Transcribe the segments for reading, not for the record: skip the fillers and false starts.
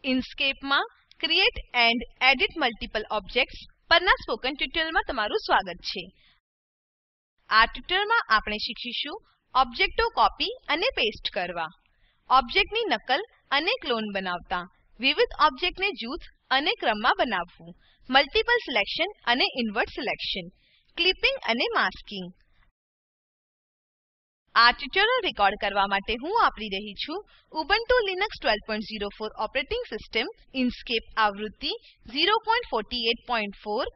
ઇન્સ્કેપ માં create and edit multiple objects પરના spoken ટ્યુટોરીયલમાં તમારું સ્વાગત છે. આ ટ્યુટોરીયલમાં આપણે શીખીશું ઓબ્જેક્ટો કોપી અને પેસ્ટ કરવા, ઓબ્જેક્ટની નકલ અને ક્લોન બનાવતા, વિવિધ ઓબ્જેક્ટને જૂથ અને ક્રમમાં બનાવવું, મલ્ટિપલ સિલેક્શન અને ઇન્વર્ટ સિલેક્શન, ક્લિપિંગ અને માસ્કિંગ. આ ટ્યુટોરીયલ રેકોર્ડ કરવા માટે હું વાપરી રહી છું ઉબુન્ટુ લિનક્સ 1204 ઓપરેટિંગ સિસ્ટમ, ઇન્સ્કેપ આવૃત્તિ 048.4.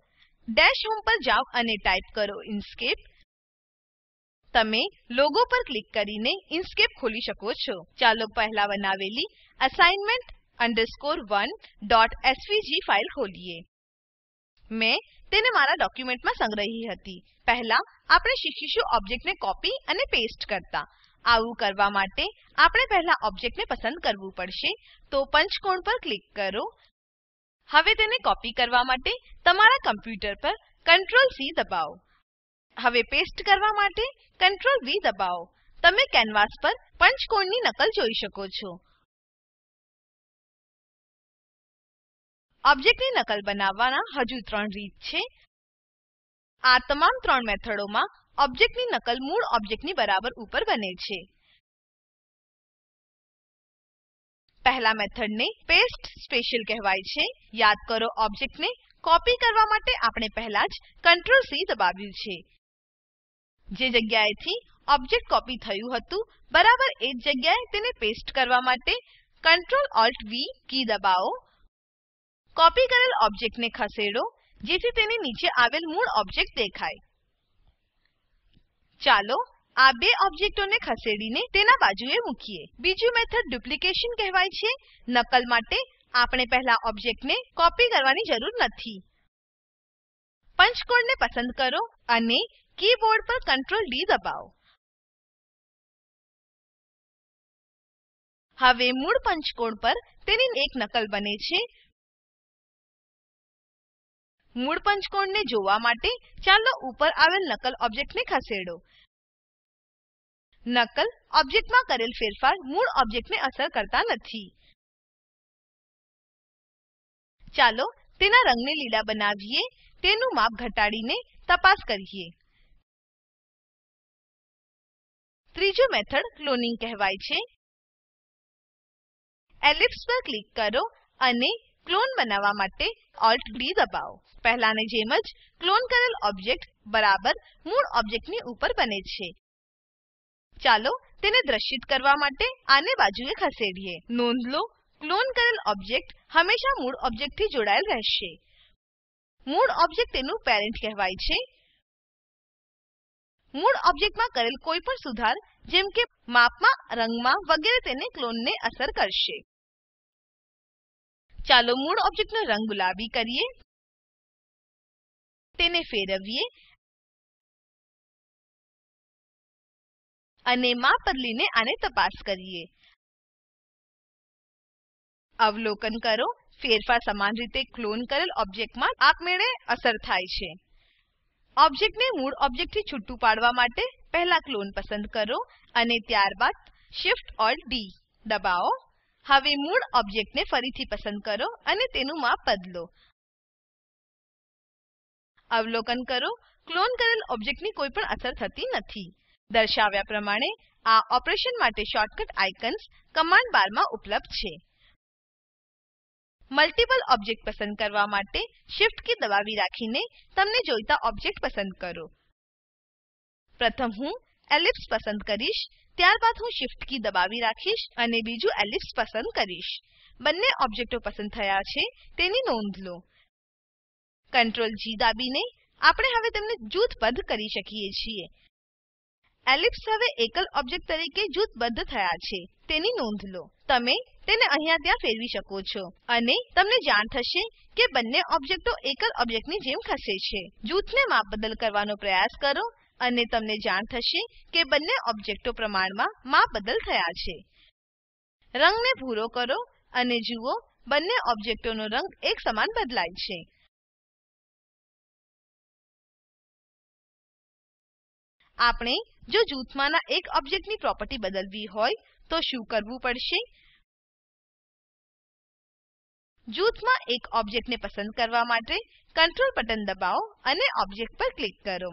ડેશ હોમ પર જાઓ અને ટાઈપ કરો ઇન્સ્કેપ. તમે લોગો પર ક્લિક કરીને ઇન્સ્કેપ ખોલી શકો છો. ચાલો પહેલા બનાવેલી assignment_1.svg ફાઈલ ખોલીએ. મેં તેને મારા ડોક્યુમેન્ટમાં સંગ્રહી હતી. પહેલા આપણે શીખીશું ઓબ્જેક્ટને કોપી અને પેસ્ટ કરતા. આવું કરવા માટે આપણે પહેલા ઓબ્જેક્ટને પસંદ કરવું પડશે. તો પંચકોણ પર ક્લિક કરો. હવે તેને કોપી કરવા માટે તમારા કમ્પ્યુટર પર Ctrl+C દબાવો. હવે પેસ્ટ કરવા માટે Ctrl+V દબાવો. તમે કેનવાસ પર પંચકોણની નકલ જોઈ શકો છો. ઓબ્જેક્ટની નકલ બનાવવાના હજુ 3 રીત છે. આ તમામ 3 મેથડોમાં ઓબ્જેક્ટની નકલ મૂળ ઓબ્જેક્ટની બરાબર ઉપર બને છે. પહેલા મેથડને પેસ્ટ સ્પેશિયલ કહેવાય છે. યાદ કરો, ઓબ્જેક્ટને કોપી કરવા માટે આપણે પહેલા જ Ctrl+C દબાવ્યું છે. જે જગ્યાએથી ઓબ્જેક્ટ કોપી થયું હતું બરાબર એ જ જગ્યાએ તેને પેસ્ટ કરવા માટે Ctrl+Alt+V કી દબાવો. કોપી કરેલ ઓબ્જેક્ટને ખસેડો જેથી તેની નીચે આવેલ મૂળ ઓબ્જેક્ટ દેખાય. ચાલો આ બે ઓબ્જેક્ટોને ખસેડીને તેના બાજુએ મૂકીએ. બીજું મેથડ ડુપ્લિકેશન કહેવાય છે. નકલ માટે આપણે પહેલા ઓબ્જેક્ટને કોપી કરવાની જરૂર નથી. પંચકોણને પસંદ કરો અને કીબોર્ડ પર Ctrl+D દબાવો. હવે મૂળ પંચકોણ પર તેની એક નકલ બને છે. મૂળ પંચકોણને જોવા માટે ચાલો ઉપર આવેલ નકલ ઓબ્જેક્ટને ખસેડો. નકલ ઓબ્જેક્ટમાં કરેલ ફેરફાર મૂળ ઓબ્જેક્ટને અસર કરતા નથી. ચાલો તેના રંગને લીલા બનાવીએ. તેનું માપ ઘટાડીને તપાસ કરીએ. ત્રીજું મેથડ ક્લોનિંગ કહેવાય છે. એલિપ્સ પર ક્લિક કરો અને ક્લોન બનાવવા માટે Alt+D દબાવો. પહેલાની જેમ જ ક્લોન કરેલ ઓબ્જેક્ટ બરાબર મૂળ ઓબ્જેક્ટની ઉપર બને છે. ચાલો તેને દ્રશ્યિત કરવા માટે આને બાજુએ ખસેડીએ. નોંધ લો, ક્લોન કરેલ ઓબ્જેક્ટ હંમેશા મૂળ ઓબ્જેક્ટથી જોડાયેલ રહેશે. મૂળ ઓબ્જેક્ટ તેનું પેરેન્ટ કહેવાય છે. મૂળ ઓબ્જેક્ટમાં કરેલ કોઈપણ સુધાર જેમ કે માપમાં, રંગમાં વગેરે તેને ક્લોનને અસર કરશે. ચાલો મૂળ ઓબ્જેક્ટનો રંગ ગુલાબી કરીએ. તેને ફેરવીએ અને માપ બદલીને આને તપાસ કરીએ. અવલોકન કરો, ફેરફાર સમાન રીતે ક્લોન કરેલ ઓબ્જેક્ટમાં આપમેળે અસર થાય છે. ઓબ્જેક્ટને મૂળ ઓબ્જેક્ટથી છૂટું પાડવા માટે પહેલા ક્લોન પસંદ કરો અને ત્યારબાદ Shift+Alt+D દબાવો. હવે મૂળ ઓબ્જેક્ટને ફરીથી પસંદ કરો અને તેનું માપ બદલો. અવલોકન કરો, ક્લોન કરેલ ઓબ્જેક્ટની કોઈ પણ અસર થતી નથી. દર્શાવ્યા પ્રમાણે આ ઓપરેશન માટે શોર્ટકટ આઇકન્સ કમાન્ડ બારમાં ઉપલબ્ધ છે. મલ્ટિપલ ઓબ્જેક્ટ પસંદ કરવા માટે Shift કી દબાવી રાખીને તમને જોઈતા ઓબ્જેક્ટ પસંદ કરો. પ્રથમ હું એલિપ્સ પસંદ કરીશ, ત્યારબાદ હું Shift કી દબાવી રાખીશ અને બીજું એલિપ્સ પસંદ કરીશ. બંને ઓબ્જેક્ટો પસંદ થયા છે તેની નોંધ લો. Ctrl+G દાબીને આપણે હવે તેમને જૂથબદ્ધ કરી શકીએ છીએ. એલિપ્સ હવે એકલ ઓબ્જેક્ટ તરીકે જૂથબદ્ધ થયા છે તેની નોંધ લો. તમે તેને અહીંયા ત્યાં ફેરવી શકો છો અને તમને જાણ થશે કે બંને ઓબ્જેક્ટો એકલ ઓબ્જેક્ટની જેમ ખસે છે. જૂથને માપબદલ કરવાનો પ્રયાસ કરો અને તમને જાણ થશે કે બંને ઓબ્જેક્ટો પ્રમાણમાં માપબદલ થયા છે. રંગને ભૂરો કરો અને જુઓ, બંને ઓબ્જેક્ટોનો રંગ એક સમાન બદલાય છે. આપણે જો જૂથમાંના એક ઓબ્જેક્ટની પ્રોપર્ટી બદલવી હોય તો શું કરવું પડશે? જૂથમાં એક ઓબ્જેક્ટને પસંદ કરવા માટે કંટ્રોલ બટન દબાવો અને ઓબ્જેક્ટ પર ક્લિક કરો.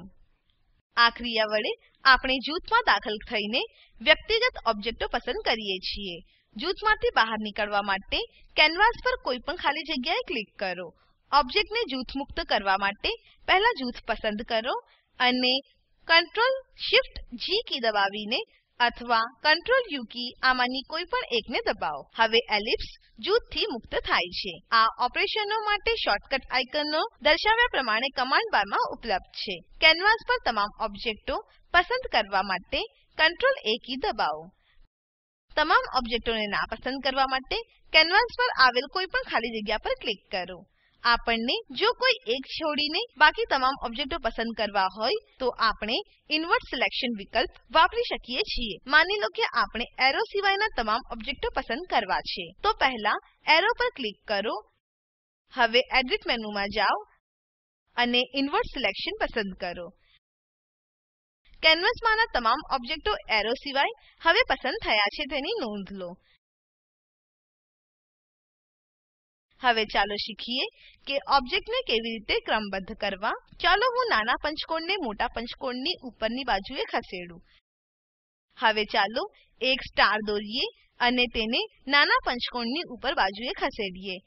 આ ક્રિયા વડે આપણે જૂથમાં દાખલ થઈને વ્યક્તિગત ઓબ્જેક્ટો પસંદ કરીએ છીએ. જૂથમાંથી બહાર નીકળવા માટે કેનવાસ પર કોઈપણ ખાલી જગ્યાએ ક્લિક કરો. ઓબ્જેક્ટને જૂથમુક્ત કરવા માટે પહેલા જૂથ પસંદ કરો અને Ctrl+Shift+G કી દબાવીને અથવા Ctrl+U કી આમાંની કોઈપણ એકને દબાવો. હવે એલિપ્સ જૂથથી મુક્ત થાય છે. આ ઓપરેશનો માટે શોર્ટકટ આઇકનો દર્શાવ્યા પ્રમાણે કમાન્ડ બારમાં ઉપલબ્ધ છે. કેનવાસ પર તમામ ઓબ્જેક્ટો પસંદ કરવા માટે Ctrl+A કી દબાવો. તમામ ઓબ્જેક્ટોને નાપસંદ કરવા માટે કેનવાસ પર આવેલ કોઈપણ ખાલી જગ્યા પર ક્લિક કરો. આપણને જો કોઈ એક છોડીને બાકી તમામ ઓબ્જેક્ટો પસંદ કરવા હોય તો આપણે ઇન્વર્ટ સિલેક્શન વિકલ્પ વાપરી શકીએ છીએ. માની લો કે આપણે એરો સિવાયના તમામ ઓબ્જેક્ટો પસંદ કરવા છે. તો પહેલા એરો પર ક્લિક કરો. હવે એડિટ મેનુમાં જાઓ અને ઇન્વર્ટ સિલેક્શન પસંદ કરો. કેનવાસમાંના તમામ ઓબ્જેક્ટો એરો સિવાય હવે પસંદ થયા છે તેની નોંધ લો. હવે ચાલો શીખીએ કે ઓબ્જેક્ટને કેવી રીતે ક્રમબદ્ધ કરવા. ચાલો હું નાના પંચકોણને મોટા પંચકોણની ઉપરની બાજુએ ખસેડું. હવે ચાલો એક સ્ટાર દોરીએ અને તેને નાના પંચકોણની ઉપર બાજુએ ખસેડીએ.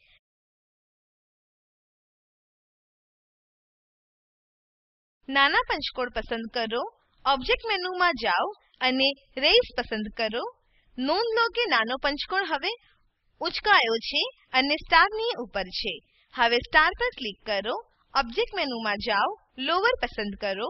નાના પંચકોણ પસંદ કરો. ઓબ્જેક્ટ મેનુમાં જાઓ અને રેઇઝ પસંદ કરો. નોંધ લો કે નાનો પંચકોણ હવે ઉચકાયો છે અને સ્ટારની ઉપર છે. હવે સ્ટાર પર ક્લિક કરો. ઓબ્જેક્ટ મેનુમાં જાઓ, લોઅર પસંદ કરો.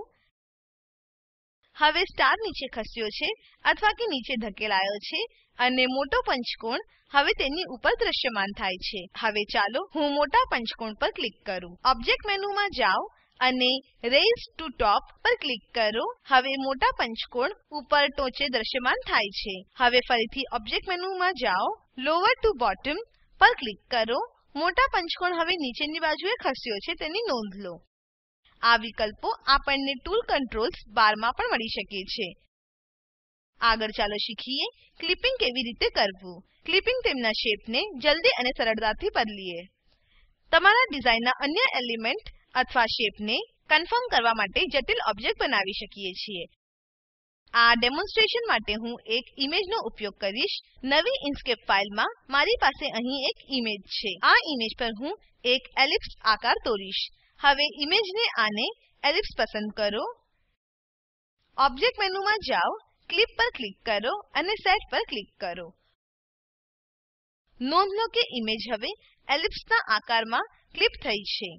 હવે સ્ટાર નીચે ખસ્યો છે અથવા કે નીચે ધકેલાયો છે અને મોટો પંચકોણ હવે તેની ઉપર દ્રશ્યમાન થાય છે. હવે ચાલો હું મોટા પંચકોણ પર ક્લિક કરું. ઓબ્જેક્ટ મેનુમાં જાઓ અને રેઇઝ ટુ ટોપ પર ક્લિક કરો. હવે મોટા પંચકોણ ઉપર ટોચે દ્રશ્યમાન થાય છે. હવે ફરીથી ઓબ્જેક્ટ મેનુમાં જાઓ, લોઅર ટુ બોટમ પર ક્લિક કરો. મોટા પંચકોણ હવે નીચેની બાજુએ ખસ્યો છે તેની નોંધ લો. આ વિકલ્પો આપણને ટૂલ કંટ્રોલ્સ બારમાં પણ મળી શકે છે. આગળ ચાલો શીખીએ ક્લિપિંગ કેવી રીતે કરવું. ક્લિપિંગ તેમના શેપને જલ્દી અને સરળતાથી બદલીએ. તમારા ડિઝાઇનના અન્ય એલિમેન્ટ અથવા શેપને કન્ફર્મ કરવા માટે જટિલ ઓબ્જેક્ટ બનાવી શકીએ છીએ. આ ડેમોન્સ્ટ્રેશન માટે હું એક ઇમેજનો ઉપયોગ કરીશ. નવી ઇન્કસ્કેપ ફાઇલમાં મારી પાસે અહીં એક ઇમેજ છે. આ ઇમેજ પર હું એક એલિપ્સ આકાર દોરીશ. હવે ઇમેજને આને એલિપ્સ પસંદ કરો. ઓબ્જેક્ટ મેનુમાં જાઓ, ક્લિપ પર ક્લિક કરો અને સેટ પર ક્લિક કરો. નોંધ લો કે ઇમેજ હવે એલિપ્સના આકારમાં ક્લિપ થઈ છે.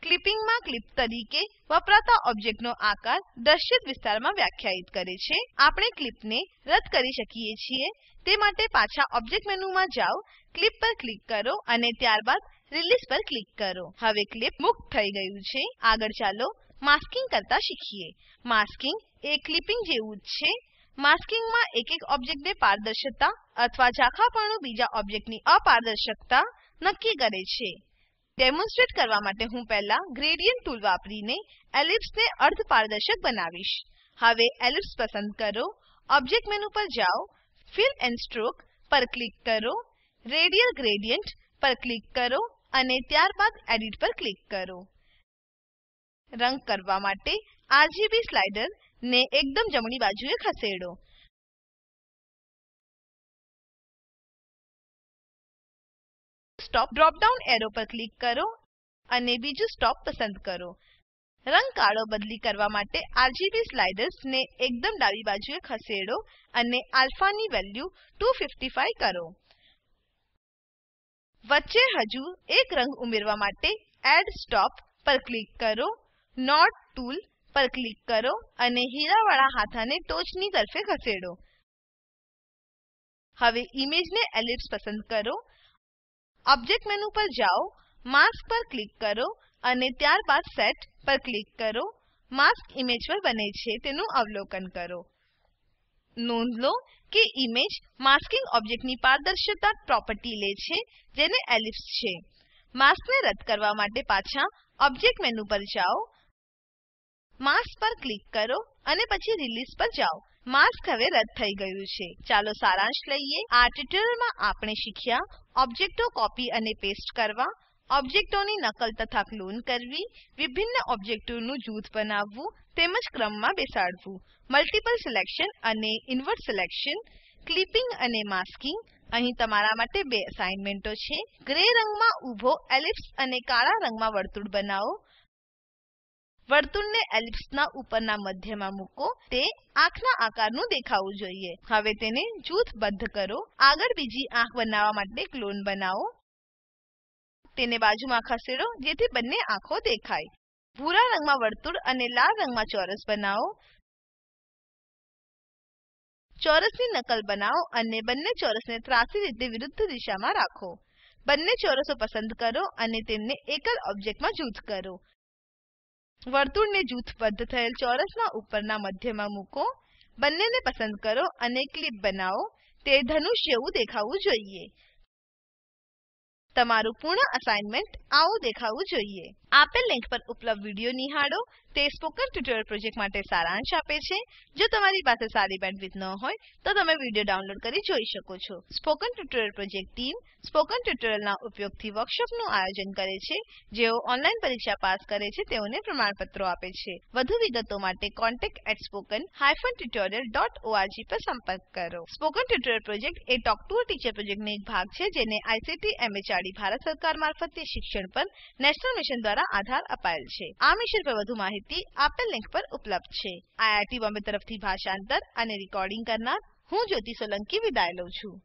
ક્લિપિંગમાં ક્લિપ તરીકે વપરાતા ઓબ્જેક્ટનો આકાર દ્રશ્યિત વિસ્તારમાં વ્યાખ્યાયિત કરે છે. આપણે ક્લિપને રદ કરી શકીએ છીએ. તે માટે પાછા ઓબ્જેક્ટ મેનુમાં જાઓ, ક્લિપ પર ક્લિક કરો અને ત્યારબાદ રિલીઝ પર ક્લિક કરો. હવે ક્લિપ મુક્ત થઈ ગયું છે. આગળ ચાલો માસ્કિંગ કરતા શીખીએ. માસ્કિંગ એ ક્લિપિંગ જેવું જ છે. માસ્કિંગમાં એક ઓબ્જેક્ટને પારદર્શકતા અથવા ઝાંખાપણું બીજા ઓબ્જેક્ટની અપારદર્શકતા નક્કી કરે છે. ડેમોન્સ્ટ્રેટ કરવા માટે હું પહેલા ગ્રેડિયન્ટ ટૂલ વાપરીને એલિપ્સને અર્ધ પારદર્શક બનાવીશ. હવે એલિપ્સ પસંદ કરો. ઓબ્જેક્ટ મેનુ પર જાઓ, ફિલ એન્ડ સ્ટ્રોક પર ક્લિક કરો. રેડિયલ ગ્રેડિયન્ટ પર ક્લિક કરો અને ત્યારબાદ એડિટ પર ક્લિક કરો. રંગ કરવા માટે RGB સ્લાઇડર ને એકદમ જમણી બાજુએ ખસેડો. સ્ટોપ ડ્રોપ ડાઉન એરો પર ક્લિક કરો અને બીજું સ્ટોપ પસંદ કરો. રંગ કાળો બદલી કરવા માટે RGB સ્લાઇડર્સ ને એકદમ ડાબી બાજુએ ખસેડો અને આલ્ફા ની વેલ્યુ 255 કરો. વચ્ચે હજુ એક રંગ ઉમેરવા માટે એડ સ્ટોપ પર ક્લિક કરો. નોડ ટૂલ પર ક્લિક કરો અને હીરાવાળા હાથાને ટોચની તરફે ખસેડો. હવે ઇમેજને એલિપ્સ પસંદ કરો. ઓબ્જેક્ટ મેનુ પર જાઓ, માસ્ક પર ક્લિક કરો અને ત્યારબાદ સેટ પર ક્લિક કરો. માસ્ક ઇમેજ પર બને છે તેનું અવલોકન કરો. નોંધ લો કે ઇમેજ માસ્કિંગ ઓબ્જેક્ટની પારદર્શકતા પ્રોપર્ટી લે છે જેને એલિપ્સ છે. માસ્કને રદ કરવા માટે પાછા ઓબ્જેક્ટ મેનુ પર જાઓ, માસ્ક પર ક્લિક કરો અને પછી રિલીઝ પર જાઓ. માસ્ક હવે રદ થઈ ગયું છે. ચાલો સારાંશ લઈએ. આ ટ્યુટોરીયલમાં આપણે શીખ્યા ઓબ્જેક્ટો કોપી અને પેસ્ટ કરવા, ઓબ્જેક્ટોની નકલ તથા ક્લોન કરવી, વિભિન્ન ઓબ્જેક્ટોનું જૂથ બનાવવું તેમજ ક્રમમાં બેસાડવું, મલ્ટિપલ સિલેક્શન અને ઇન્વર્ટ સિલેક્શન, ક્લિપિંગ અને માસ્કિંગ. અહીં તમારા માટે બે અસાઇનમેન્ટો છે. ગ્રે રંગમાં ઊભો એલિપ્સ અને કાળા રંગમાં વર્તુળ બનાવો. વર્તુળને એલિપ્સના ઉપરના મધ્યમાં મૂકો. તે આંખના આકારનું દેખાવું જોઈએ. હવે તેને જૂથબદ્ધ કરો. આગળ બીજી આંખ બનાવવા માટે ક્લોન બનાવો. તેને બાજુમાં ખસેડો જેથી બંને આંખો દેખાય. ભૂરા રંગમાં વર્તુળ અને લાલ રંગમાં ચોરસ બનાવો. ચોરસની નકલ બનાવો અને બંને ચોરસને ત્રાંસી રીતે વિરુદ્ધ દિશામાં રાખો. બંને ચોરસો પસંદ કરો અને તેમને એકલ ઓબ્જેક્ટમાં જૂથ કરો. વર્તુળને જૂથબદ્ધ થયેલ ચોરસના ઉપરના મધ્યમાં મૂકો. બંનેને પસંદ કરો અને ક્લિપ બનાવો. તે ધનુષ જેવું દેખાવું જોઈએ. તમારું પૂર્ણ અસાઇનમેન્ટ આવું દેખાવું જોઈએ. આપેલ લિંક પર ઉપલબ્ધ વિડીયો નિહાળો. તે સ્પોકન ટ્યુટોરિયલ પ્રોજેક્ટ માટે સારાંશ આપે છે. જો તમારી પાસે સારી બેન્ડવિડ્થ ન હોય તો તમે વિડીયો ડાઉનલોડ કરી જોઈ શકો છો. Spoken tutorial project team spoken ટ્યુટોરિયલના ઉપયોગથી વર્કશોપનું આયોજન કરે છે. જેઓ ઓનલાઈન પરીક્ષા પાસ કરે છે તેઓને પ્રમાણપત્રો આપે છે. વધુ વિગતો માટે contact@spoken-tutorial.org પર સંપર્ક કરો. Spoken tutorial project A talk to a teacher પ્રોજેક્ટનો એક ભાગ છે જેને આઈસીટી એમએચઆરડી ભારત સરકાર મારફતે શિક્ષણ પર નેશનલ મિશન દ્વારા આધાર અપાયેલ છે. આ મિશન પર વધુ માહિતી આપેલ લિંક પર ઉપલબ્ધ છે. આઈઆઈટી બોમ્બે તરફથી ભાષાંતર અને રેકોર્ડિંગ કરનાર હું જ્યોતિ સોલંકી વિદાય લઉં છું.